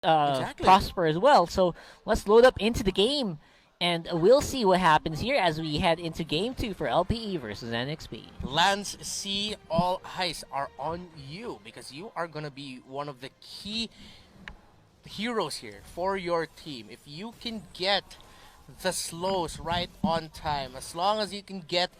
prosper as well. So let's load up into the game, and we'll see what happens here as we head into Game 2 for LPE versus NXP. Lance C, all eyes are on you because you are going to be one of the key heroes here for your team. If you can get the slows right on time, as long as you can get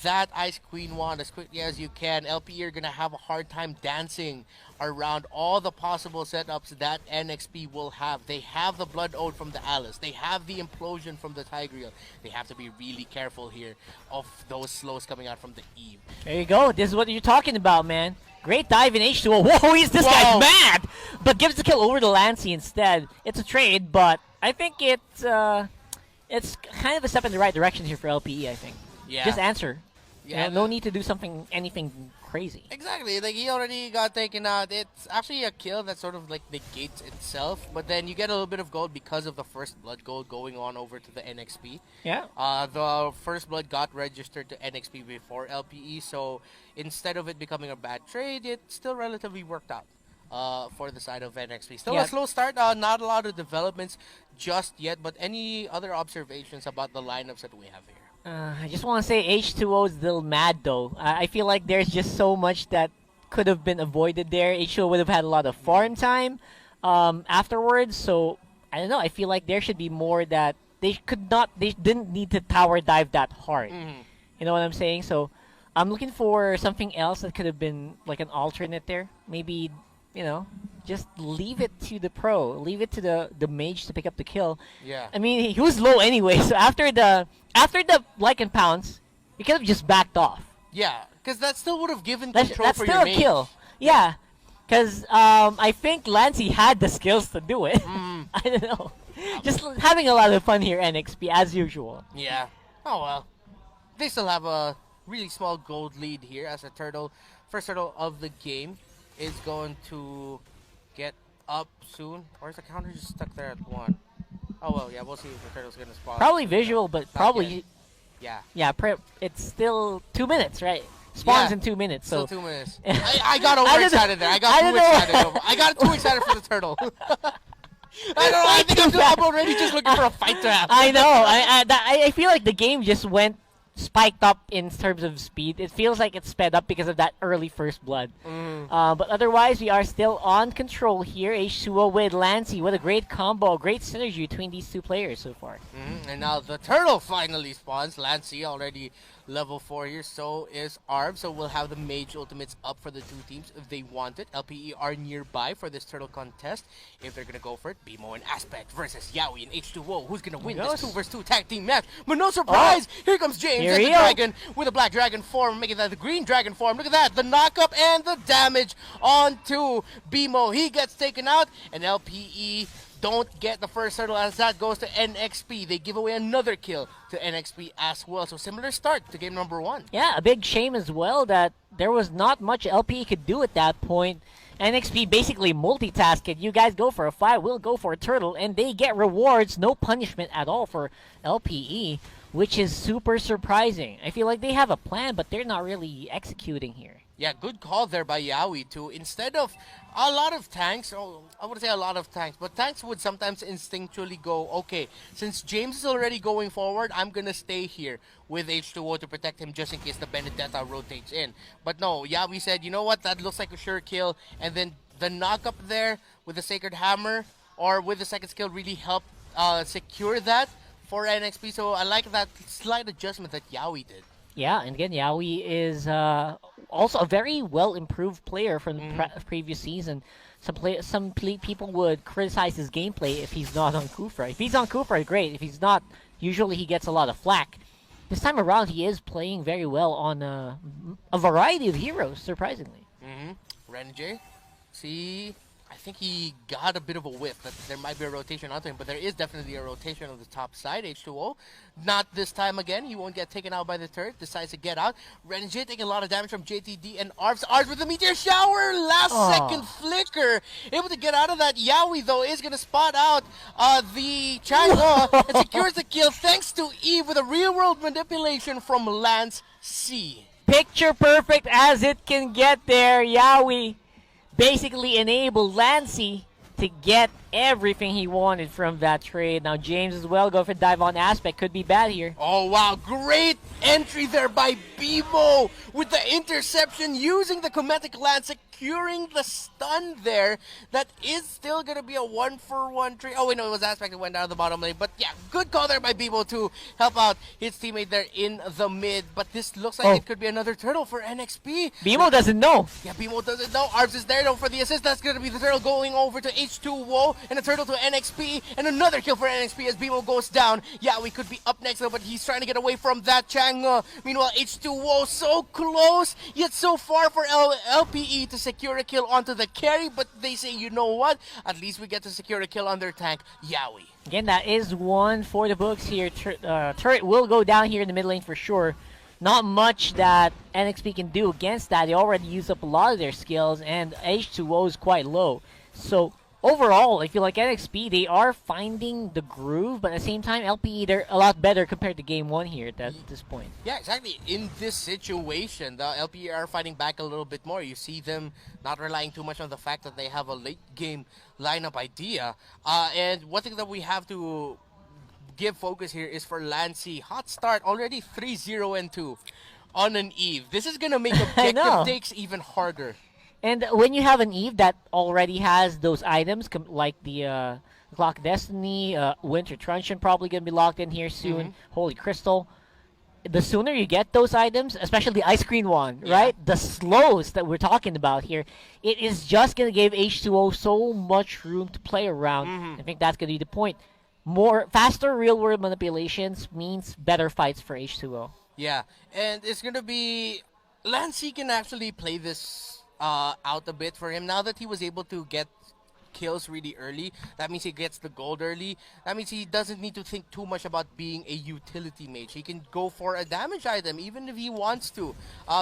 that Ice Queen wand as quickly as you can, LP are gonna have a hard time dancing around all the possible setups that NXP will have. They have the Blood Ode from the Alice, they have the Implosion from the Tigreal. They have to be really careful here of those slows coming out from the Eve. There you go. This is what you're talking about, man. Great dive in H2O. Whoa, this guy's mad! But gives the kill over to Lancey instead. It's a trade, but I think it's kind of a step in the right direction here for LPE, I think. Yeah. Just answer. Yeah. No need to do anything crazy. Exactly. Like, he already got taken out. It's actually a kill that sort of like negates itself, but then you get a little bit of gold because of the first blood gold going on over to the NXP. Yeah. The first blood got registered to NXP before LPE, so instead of it becoming a bad trade, it still relatively worked out. For the side of NXP. Still a slow start, not a lot of developments just yet, but any other observations about the lineups that we have here? I just want to say H2O is a little mad though. I feel like there's just so much that could have been avoided there. H2O would have had a lot of farm time afterwards, so I don't know. I feel like there should be more that they didn't need to tower dive that hard. You know what I'm saying? So I'm looking for something else that could have been like an alternate there. Maybe, you know, just leave it to the pro. Leave it to the mage to pick up the kill. Yeah. I mean, he was low anyway, so after the Lycan pounce, he could have just backed off. Yeah, because that still would have given control that's for still your a mage. kill. Yeah, because I think Lancey had the skills to do it. I don't know. Just having a lot of fun here, NXP, as usual. Yeah. Oh, well. They still have a really small gold lead here as a first turtle of the game is going to get up soon. Or is the counter just stuck there at 1? Oh, well, yeah, we'll see if the turtle's going to spawn. Probably visual, but probably... Yeah. Yeah, it's still 2 minutes, right? Spawns in 2 minutes. So. Still 2 minutes. I got overexcited there. I got too excited for the turtle. I don't know. I think I'm already just looking for a fight to happen. I know. I feel like the game just went spiked up in terms of speed. It feels like it's sped up because of that early first blood. But otherwise, we are still on control here. H2O with Lancey. What a great combo. Great synergy between these two players so far. And now the turtle finally spawns. Lancey already level 4 here. So is Arv. So we'll have the mage ultimates up for the two teams if they want it. LPE are nearby for this turtle contest. If they're going to go for it, BMO and Aspect versus Yaoi and H2O. Who's going to win this 2 vs 2 tag team match? But no surprise, here comes James and the dragon with a black dragon form, making that the green dragon form. Look at that, the knockup and the damage onto BMO. He gets taken out, and LPE don't get the first turtle as that goes to NXP. They give away another kill to NXP as well. So similar start to game number 1. Yeah, a big shame as well that there was not much LPE could do at that point. NXP basically multitasked. You guys go for a fight, we'll go for a turtle, and they get rewards, no punishment at all for LPE, which is super surprising. I feel like they have a plan, but they're not really executing here. Yeah, good call there by Yaoi too. Instead of a lot of tanks, I would say a lot of tanks, but tanks would sometimes instinctually go, okay, since James is already going forward, I'm going to stay here with H2O to protect him just in case the Benedetta rotates in. But no, Yaoi said, you know what, that looks like a sure kill, and then the knock up there with the Sacred Hammer or with the second skill really helped secure that for NXP. So I like that slight adjustment that Yaoi did. Yeah, and again, Yaoi is also a very well-improved player from the previous season. Some people would criticize his gameplay if he's not on Kufra. If he's on Kufra, great. If he's not, usually he gets a lot of flack. This time around, he is playing very well on a variety of heroes, surprisingly. Renjay, see, I think he got a bit of a whiff that there might be a rotation onto him, but there is definitely a rotation on the top side. H2O, not this time again. He won't get taken out by the turret. Decides to get out. Renjay taking a lot of damage from JTD and Arvs. Arvs with the meteor shower. Last second flicker. Able to get out of that. Yaoi, though, is going to spot out the Chango and secures the kill thanks to Eve with a real-world manipulation from Lance C. Picture perfect as it can get there. Yaoi basically enabled Lancey to get everything he wanted from that trade. Now James as well, go for dive on aspect. Could be bad here. Oh wow, great entry there by Bimo with the interception using the Cometic Lance, securing the stun there. That is still going to be a 1-for-1 trade. Oh wait, no, it was Aspect that went down the bottom lane. But yeah, good call there by Bimo to help out his teammate there in the mid. But this looks like it could be another turtle for NXP. Bimo doesn't know. Yeah, Bimo doesn't know. Arbs is there though for the assist. That's going to be the turtle going over to H2O and a turtle to NXP and another kill for NXP as Bimo goes down. Yeah, we could be up next though, but he's trying to get away from that Chang. Meanwhile, H2O so close yet so far for LPE to secure a kill onto the carry, but they say, you know what? At least we get to secure a kill on their tank, Yaoi. Again, that is one for the books here. Turret will go down here in the mid lane for sure. Not much that NXP can do against that. They already used up a lot of their skills, and H2O is quite low. So overall, I feel like NXP, they are finding the groove, but at the same time, LPE, they're a lot better compared to Game 1 here at this point. Yeah, exactly. In this situation, the LPE are fighting back a little bit more. You see them not relying too much on the fact that they have a late game lineup idea. And one thing that we have to give focus here is for Lancy. Hot start, already 3-0-2 on an Eve. This is going to make objective takes even harder. And when you have an Eve that already has those items, like the Clock Destiny, Winter Truncheon probably going to be locked in here soon, Holy Crystal, the sooner you get those items, especially the Ice Cream one, right? The slows that we're talking about here, it is just going to give H2O so much room to play around. I think that's going to be the point. Faster real-world manipulations means better fights for H2O. Yeah, and it's going to be... Lancy can actually play this out a bit for him now that he was able to get kills really early. That means he gets the gold early. That means he doesn't need to think too much about being a utility mage. He can go for a damage item even if he wants to,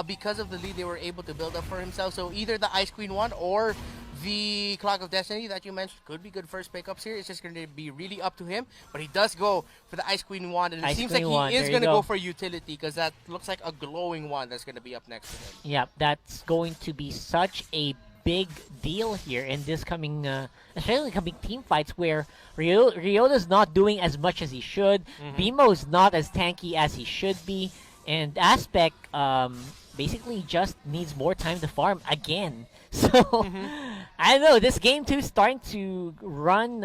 because of the lead they were able to build up for himself. So either the Ice Queen one or the Clock of Destiny that you mentioned could be good first pickups here. It's just going to be really up to him. But he does go for the Ice Queen wand, and it seems like he is going to go for utility because that looks like a glowing wand that's going to be up next to him. Yeah, that's going to be such a big deal here in this coming, especially coming team fights where Ryota's not doing as much as he should. Bimo's not as tanky as he should be, and Aspect basically just needs more time to farm again. So I don't know. This game 2 is starting to run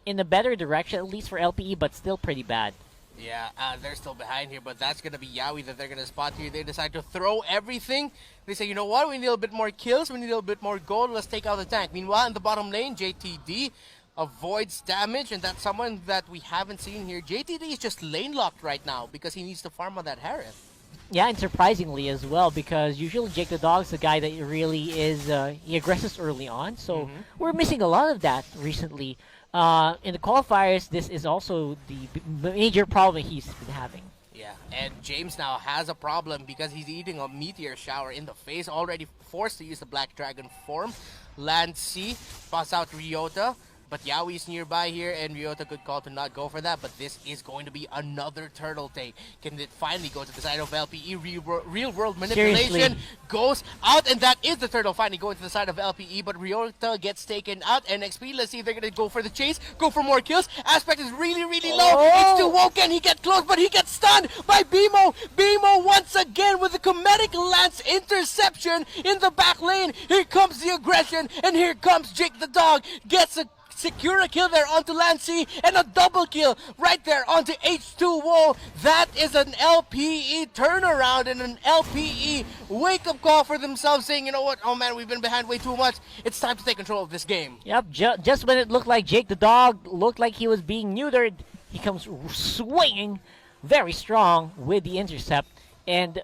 in a better direction, at least for LPE, but still pretty bad. Yeah, they're still behind here, but that's going to be Yaoi that they're going to spot here. They decide to throw everything. They say, you know what, we need a little bit more kills, we need a little bit more gold, let's take out the tank. Meanwhile, in the bottom lane, JTD avoids damage, and that's someone that we haven't seen here. JTD is just lane locked right now because he needs to farm on that Harith. Yeah, and surprisingly as well, because usually Jake the Dog's the guy that really is, he aggresses early on, so we're missing a lot of that recently. In the qualifiers, this is also the major problem he's been having. Yeah, and James now has a problem because he's eating a meteor shower in the face, already forced to use the Black Dragon form. Lancy spots out Ryota, but Yaoi's nearby here, and Ryota could call to not go for that, but this is going to be another turtle take. Can it finally go to the side of LPE? Real world manipulation Seriously. goes out, and that is the turtle finally going to the side of LPE, but Ryota gets taken out. NXP, let's see if they're going to go for the chase, go for more kills. Aspect is really, really low. H2O, can he get close, but he gets stunned by Bimo. Bimo once again with the Cometic Lance interception in the back lane. Here comes the aggression, and here comes Jake the Dog. Gets a secure a kill there onto Lancy, and a double kill right there onto H2O. That is an LPE turnaround and an LPE wake-up call for themselves, saying, you know what, oh man, we've been behind way too much. It's time to take control of this game. Yep, just when it looked like Jake the Dog looked like he was being neutered, he comes swinging very strong with the intercept. And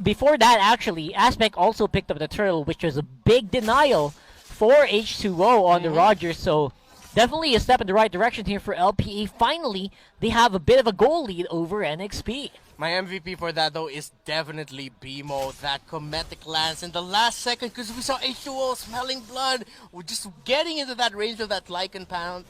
before that, actually, Aspect also picked up the turtle, which was a big denial for H2O on the Rogers, so definitely a step in the right direction here for LPE. Finally, they have a bit of a goal lead over NXP. My MVP for that, though, is definitely Bimo. That Cometic Lance in the last second, because we saw H2O smelling blood. We're just getting into that range of that Lycan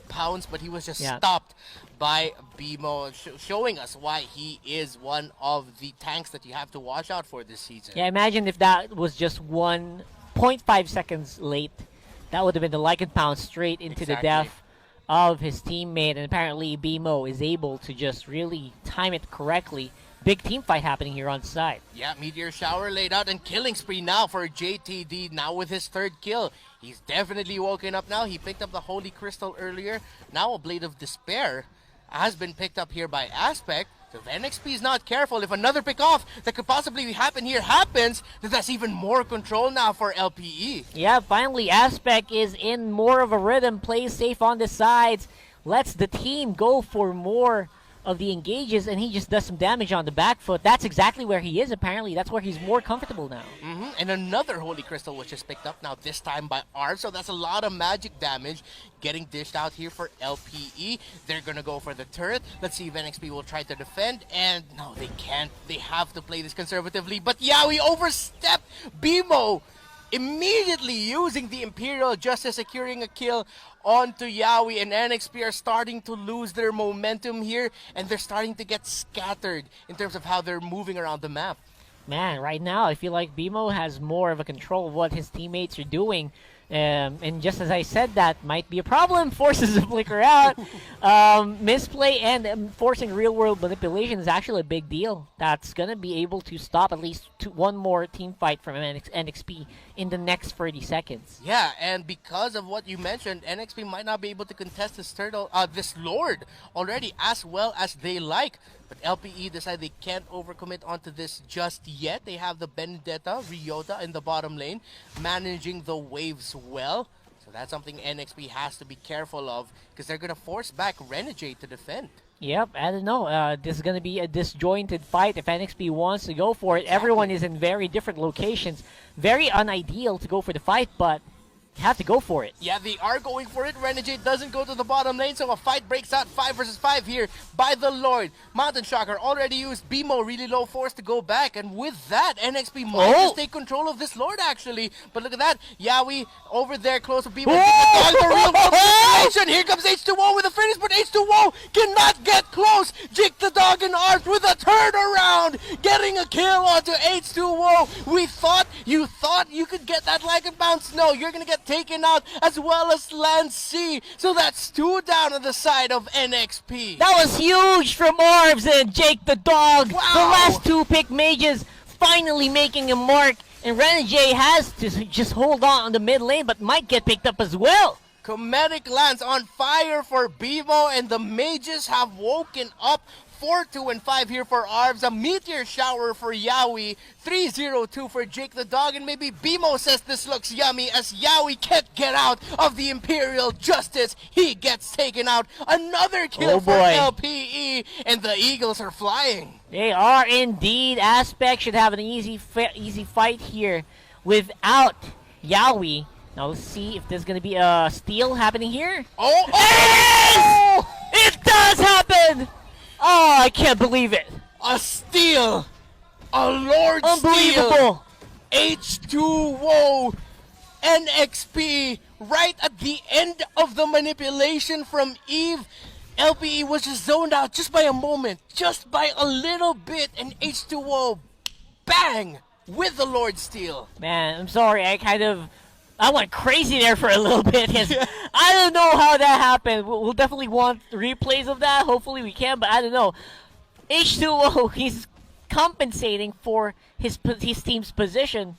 pounds, but he was just stopped by Bimo, showing us why he is one of the tanks that you have to watch out for this season. Yeah, imagine if that was just 1.5 seconds late. That would have been the Lycan Pound straight into the Exactly. death of his teammate, and apparently BMO is able to just really time it correctly. Big team fight happening here on side. Yeah, Meteor Shower laid out and killing spree now for JTD now with his third kill. He's definitely woken up now. He picked up the Holy Crystal earlier. Now a Blade of Despair has been picked up here by Aspect. So if NXP is not careful, if another pick off that could possibly happen here happens, then that's even more control now for LPE. Yeah, finally Aspect is in more of a rhythm, plays safe on the sides, lets the team go for more of the engages, and he just does some damage on the back foot. That's exactly where he is, apparently. That's where he's more comfortable now. And another Holy Crystal which is picked up now, this time by Arv. So that's a lot of magic damage getting dished out here for LPE. They're going to go for the turret. Let's see if NXP will try to defend. And no, they can't. They have to play this conservatively. But yeah, we overstepped BMO. Immediately using the Imperial Justice, securing a kill onto Yaoi, and NXP are starting to lose their momentum here, and they're starting to get scattered in terms of how they're moving around the map. Man, right now I feel like BMO has more of a control of what his teammates are doing. And just as I said, that might be a problem. Forces to flicker out. Misplay and forcing real-world manipulation is actually a big deal. That's going to be able to stop at least one more team fight from NXP in the next 30 seconds. Yeah, and because of what you mentioned, NXP might not be able to contest this Lord already as well as they like. But LPE decide they can't overcommit onto this just yet. They have the Benedetta, Ryota in the bottom lane, managing the waves well. So that's something NXP has to be careful of, because they're going to force back Renegade to defend. Yep, I don't know. This is going to be a disjointed fight if NXP wants to go for it. Exactly. Everyone is in very different locations. Very unideal to go for the fight, but you have to go for it. Yeah, they are going for it. Renegade doesn't go to the bottom lane, so a fight breaks out 5 versus 5 here by the Lord. Mountain Shocker already used BMO, really low force to go back, and with that, NXP might just take control of this Lord actually. But look at that, Yaoi over there close to BMO. The real world manipulation. Here comes H2O with a finish, but H2O cannot get close. Jake the Dog and Art with a turnaround, getting a kill onto H2O. You thought you could get that like and bounce. No, you're gonna get taken out, as well as Lancy. So that's 2 down on the side of NXP. That was huge from Orbs and Jake the Dog. Wow. The last 2 pick mages finally making a mark, and Renegade has to just hold on the mid lane, but might get picked up as well. Comedic lands on fire for BMO, and the mages have woken up. 4-2 and 5 here for Arvs, a Meteor Shower for Yaoi, 3-0-2 for Jake the Dog, and maybe BMO says this looks yummy as Yaoi can't get out of the Imperial Justice. He gets taken out. Another kill for LPE, and the Eagles are flying. They are indeed. Aspect should have an easy fight here without Yaoi. Now let's see if there's going to be a steal happening here. Oh! It does happen! Oh, I can't believe it. A steal! A Lord Unbelievable! Steal! H2O! NXP right at the end of the manipulation from Eve. LPE was just zoned out just by a moment, just by a little bit, and H2O, bang, with the Lord Steal. Man, I'm sorry, I went crazy there for a little bit. I don't know how that happened. We'll definitely want replays of that. Hopefully we can, but I don't know. H2O, he's compensating for his team's position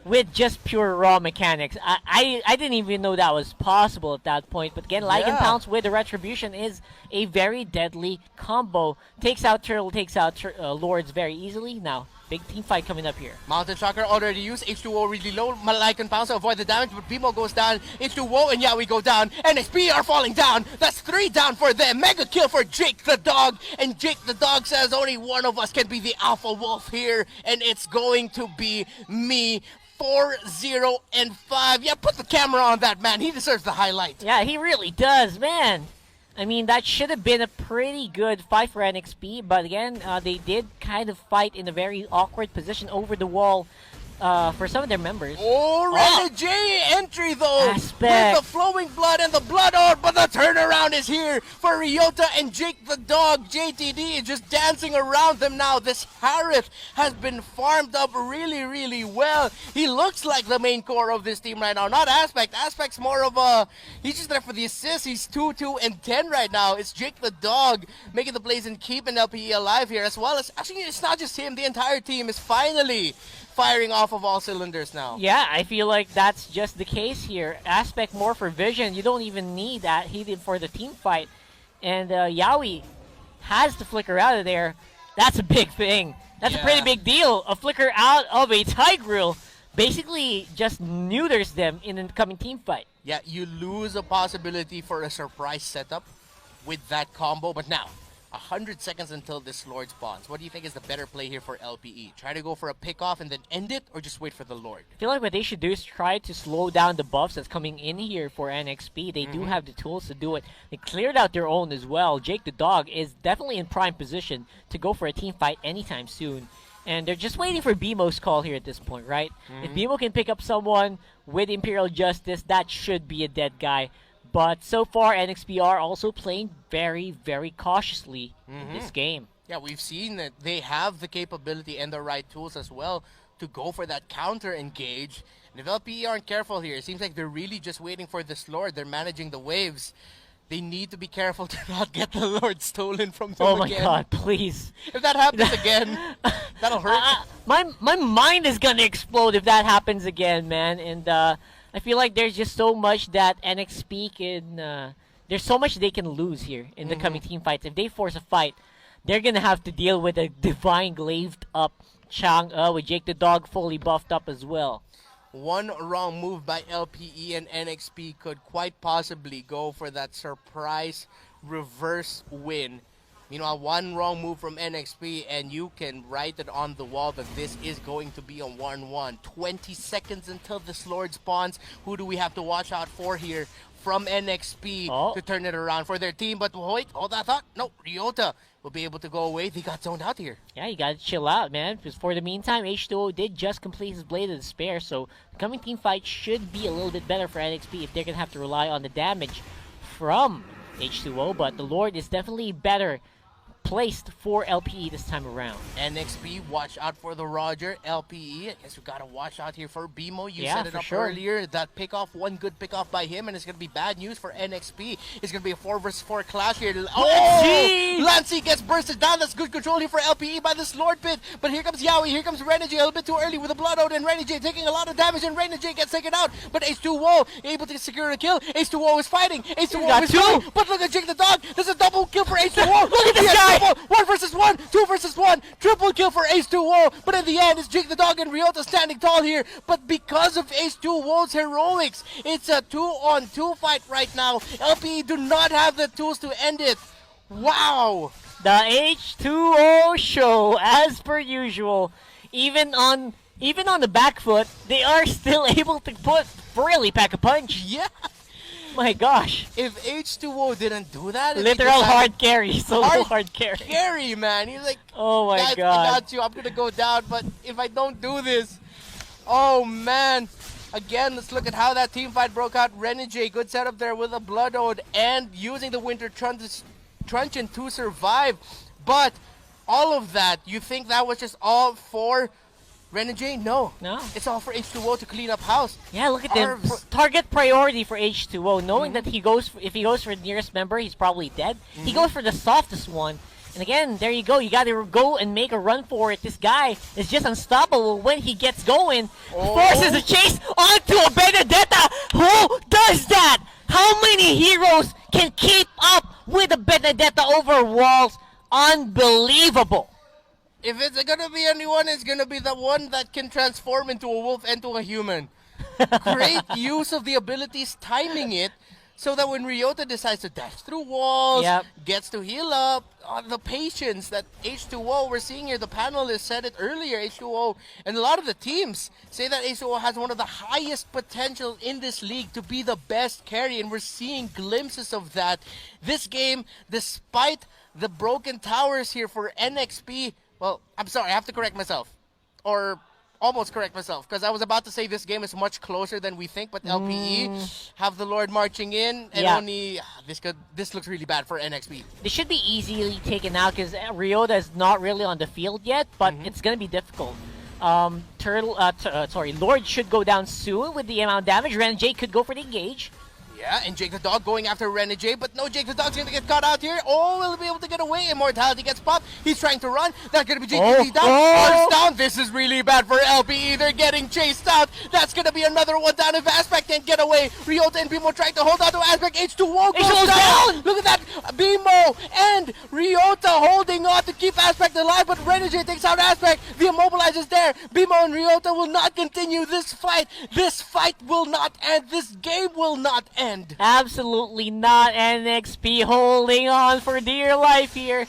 with just pure raw mechanics. I didn't even know that was possible at that point. But again, Lycan Pounce with the Retribution is a very deadly combo. Takes out Turtle, takes out Lords very easily. Now, big team fight coming up here. Mountain Shocker already used. H2O really low. Lycan Pounce to avoid the damage, but BMO goes down. H2O and Yaoi go down. NXP are falling down. That's 3 down for them. Mega kill for Jake the Dog. And Jake the Dog says only one of us can be the Alpha Wolf here, and it's going to be me. 4-0 and 5. Yeah, put the camera on that man. He deserves the highlight. Yeah, he really does, man. I mean, that should have been a pretty good fight for NXP, but again, they did kind of fight in a very awkward position over the wall. for some of their members. Oh, Ren J entry though Aspect. with the flowing blood and the blood art, but the turnaround is here for Ryota and Jake the dog. JTD is just dancing around them now. This Harith has been farmed up really well. He looks like the main core of this team right now, not Aspect. Aspect's more of a, he's just there for the assist. He's 2-2-10 right now. It's Jake the dog making the plays and keeping LPE alive here, as well as, actually it's not just him, the entire team is finally firing off of all cylinders now. Yeah, I feel like that's just the case here. Aspect more for vision. You don't even need that. He did for the team fight. And Yaoi has to flicker out of there. That's a big thing. That's a pretty big deal. A flicker out of a Tigreal basically just neuters them in the coming team fight. Yeah, you lose a possibility for a surprise setup with that combo, but now 100 seconds until this Lord spawns. What do you think is the better play here for LPE? Try to go for a pick off and then end it, or just wait for the Lord? I feel like what they should do is try to slow down the buffs that's coming in here for NXP. They do have the tools to do it. They cleared out their own as well. Jake the dog is definitely in prime position to go for a team fight anytime soon. And they're just waiting for BMO's call here at this point, right? If BMO can pick up someone with Imperial Justice, that should be a dead guy. But so far, NXP are also playing very cautiously in this game. Yeah, we've seen that they have the capability and the right tools as well to go for that counter engage. And if LPE aren't careful here, it seems like they're really just waiting for this Lord. They're managing the waves. They need to be careful to not get the Lord stolen from them Oh my again. god, please. If that happens again, that'll hurt. My mind is gonna explode if that happens again, man. And I feel like there's just so much that NXP can... there's so much they can lose here in the coming team fights. If they force a fight, they're gonna have to deal with a divine glaived up Chang'e with Jake the dog fully buffed up as well. One wrong move by LPE and NXP could quite possibly go for that surprise reverse win. Meanwhile, one wrong move from NXP and you can write it on the wall that this is going to be a 1-1. 20 seconds until this Lord spawns. Who do we have to watch out for here from NXP to turn it around for their team? But wait, hold that thought. No, Ryota will be able to go away. They got zoned out here. Yeah, you gotta chill out, man. Because for the meantime, H2O did just complete his Blade of Despair, so the coming team fight should be a little bit better for NXP if they're gonna have to rely on the damage from H2O. But the Lord is definitely better placed for LPE this time around. NXP, watch out for the Roger. LPE, I guess we gotta watch out here for BMO. You Yeah, set it for up sure. earlier. That pickoff, one good pickoff by him, and it's gonna be bad news for NXP. It's gonna be a 4 versus 4 clash here. Oh! Lancey gets bursted down. That's good control here for LPE by this Lord pit. But here comes Yaoi. Here comes Renegade a little bit too early with the blood out, and Renegade taking a lot of damage, and Renegade gets taken out. But H2O able to secure a kill. H2O is fighting. H2O is fighting. But look at Jake the dog. There's a double kill for H2O. Look at this guy. 1 versus 1, 2 versus 1, triple kill for H2O, but in the end, it's Jake the dog and Ryota standing tall here. But because of H2O's heroics, it's a 2-on-2 fight right now. LPE do not have the tools to end it. Wow! The H2O show, as per usual, even on the back foot, they are still able to really pack a punch. Yeah! My gosh. If H2O didn't do that, Literal hard carry, solo hard carry. Scary, man. He's like, oh my guys, god. I got you. I'm gonna go down, but if I don't do this, oh man. Again, let's look at how that team fight broke out. Renegade, good setup there with a Blood Ode and using the Winter Truncheon to survive. But all of that, you think that was just all for Renegade? No. It's all for H2O to clean up house. Yeah, look at them. Target priority for H2O, knowing that if he goes for the nearest member, he's probably dead. He goes for the softest one. And again, there you go. You got to go and make a run for it. This guy is just unstoppable when he gets going. Forces a chase onto a Benedetta. Who does that? How many heroes can keep up with a Benedetta over walls? Unbelievable. If it's gonna be anyone, it's gonna be the one that can transform into a wolf and to a human. Great use of the abilities, timing it, so that when Ryota decides to dash through walls, gets to heal up, the patience that H2O, we're seeing here, the panelists said it earlier, H2O, and a lot of the teams say that H2O has one of the highest potential in this league to be the best carry, and we're seeing glimpses of that. This game, despite the broken towers here for NXP, well, I'm sorry, I have to correct myself. Or almost correct myself because I was about to say this game is much closer than we think, but LPE have the Lord marching in, and Yeah. only this looks really bad for NXP. This should be easily taken out because Ryota is not really on the field yet, but it's going to be difficult. Lord should go down soon with the amount of damage. Ren J could go for the engage. Yeah, and Jake the Dog going after Renegade, but no, Jake the Dog's gonna get caught out here. Oh, will he be able to get away? Immortality gets popped. He's trying to run. That's gonna be Jake the down. Arms down. This is really bad for LPE. They're getting chased out. That's gonna be another one down if Aspect can't get away. Ryota and Bimo trying to hold on to Aspect. H2O goes down. Look at that. Bimo and Ryota holding on to keep Aspect alive, but Renegade takes out Aspect. The Immobilize is there. Bimo and Ryota will not continue this fight. This fight will not end. This game will not end. Absolutely not. NXP holding on for dear life here.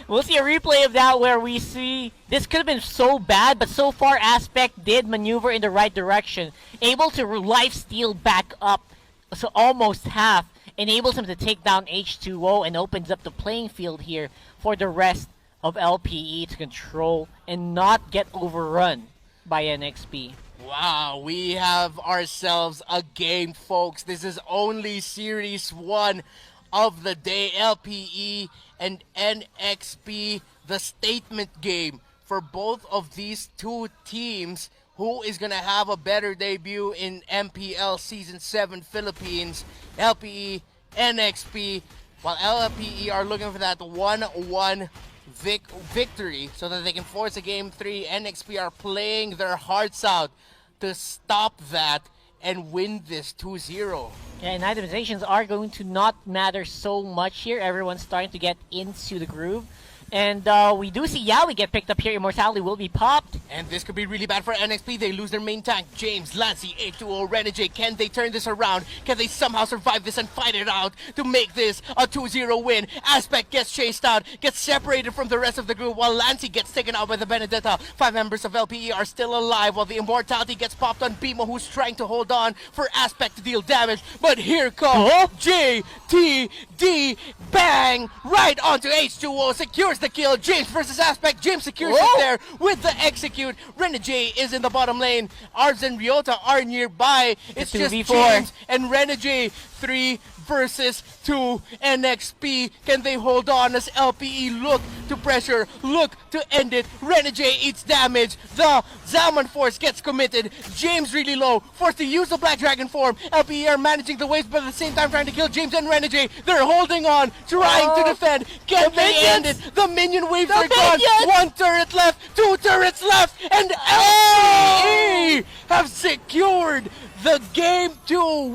We'll see a replay of that where we see this could have been so bad, but so far Aspect did maneuver in the right direction, able to life steal back up, so almost half, enables him to take down H2O and opens up the playing field here for the rest of LPE to control and not get overrun by NXP. Wow, we have ourselves a game, folks. This is only Series 1 of the day. LPE and NXP, the statement game for both of these two teams. Who is going to have a better debut in MPL Season 7 Philippines? LPE, NXP, while LPE are looking for that 1-1 victory so that they can force a Game 3. NXP are playing their hearts out to stop that and win this 2-0. Yeah, and itemizations are going to not matter so much here. Everyone's starting to get into the groove. And we do see Yaoi get picked up here. Immortality will be popped. And this could be really bad for NXP. They lose their main tank, James, Lancy, H2O, Renegade. Can they turn this around? Can they somehow survive this and fight it out to make this a 2-0 win? Aspect gets chased out, gets separated from the rest of the group, while Lancy gets taken out by the Benedetta. 5 members of LPE are still alive, while the Immortality gets popped on Bimo, who's trying to hold on for Aspect to deal damage. But here comes JTD. Bang! Right onto H2O. Secures the kill. James versus Aspect. James secures it there with the execute. Renegade is in the bottom lane. Arbs and Ryota are nearby. It's just 2v4. James and Renegade. 3 versus 2. NXP, can they hold on as LPE look to pressure, look to end it? Renegade eats damage. The Zaman Force gets committed. James really low, forced to use the Black Dragon form. LPE are managing the waves, but at the same time trying to kill James and Renegade. They're holding on, trying to defend. Can they end it? The minion waves are gone. 1 turret left, 2 turrets left, and LPE have secured the game to win.